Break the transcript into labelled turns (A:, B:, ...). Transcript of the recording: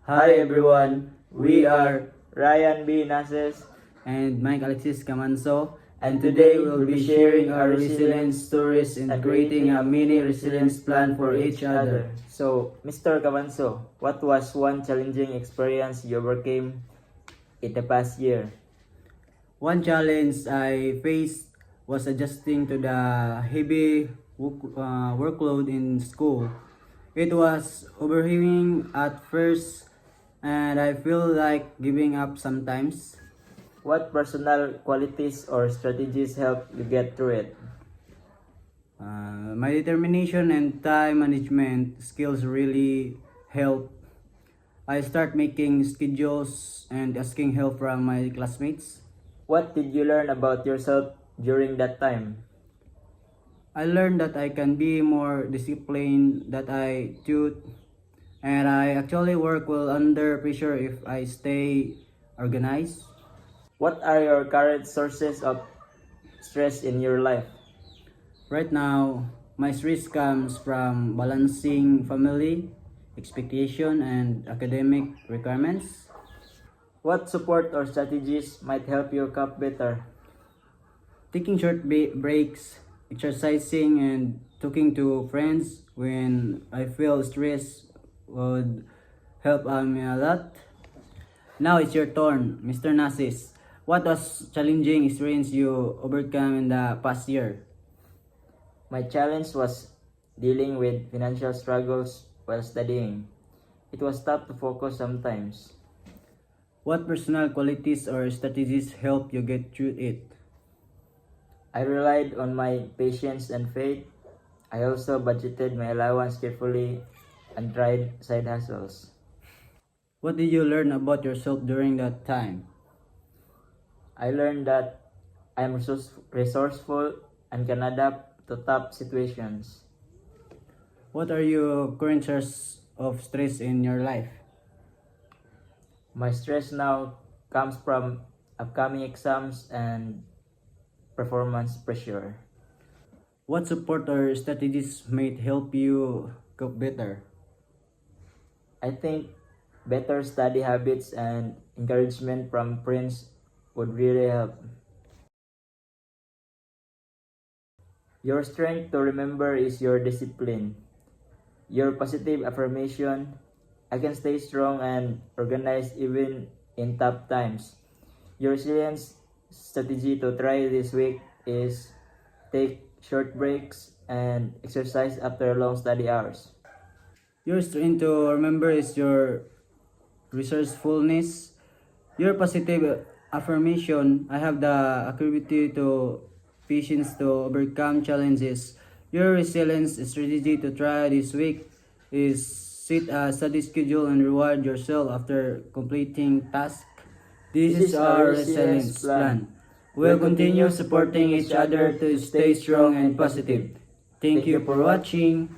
A: Hi everyone, we are
B: Ryan B. Nases.
A: and Mike Alexis Camanso, and today we'll be sharing our resilience stories and creating a mini resilience plan for each other.
B: So, Mr. Cabanso, what was one challenging experience you overcame in the past year?
A: One challenge I faced was adjusting to the heavy workload in school. It was overwhelming at first, and I feel like giving up sometimes.
B: What personal qualities or strategies helped you get through it?
A: My determination and time management skills really help. I start making schedules and asking help from my classmates.
B: What did you learn about yourself during that time?
A: I learned that I can be more disciplined, that I tute, and I actually work well under pressure if I stay organized.
B: What are your current sources of stress in your life?
A: Right now, my stress comes from balancing family, expectation, and academic requirements.
B: What support or strategies might help you cope better?
A: Taking short breaks, exercising, and talking to friends when I feel stressed would help me a lot. Now it's your turn, Mr. Nasis. What was challenging experience you overcome in the past year?
B: My challenge was dealing with financial struggles while studying. It was tough to focus sometimes.
A: What personal qualities or strategies help you get through it?
B: I relied on my patience and faith. I also budgeted my allowance carefully and tried side hustles.
A: What did you learn about yourself during that time?
B: I learned that I am resourceful and can adapt to tough situations.
A: What are your current source of stress in your life?
B: My stress now comes from upcoming exams and performance pressure.
A: What support or strategies might help you cope better?
B: I think better study habits and encouragement from friends would really help. Your strength to remember is your discipline. Your positive affirmation, I can stay strong and organized even in tough times. Your resilience strategy to try this week is take short breaks and exercise after long study hours.
A: Your strength to remember is your resourcefulness. Your positive affirmation, I have the ability to patience to overcome challenges. Your resilience strategy to try this week is set a study schedule and reward yourself after completing tasks. This
B: This
A: is
B: is our
A: our
B: resilience
A: resilience
B: plan.
A: plan. We'll continue supporting each other to stay strong and positive. Thank you for watching.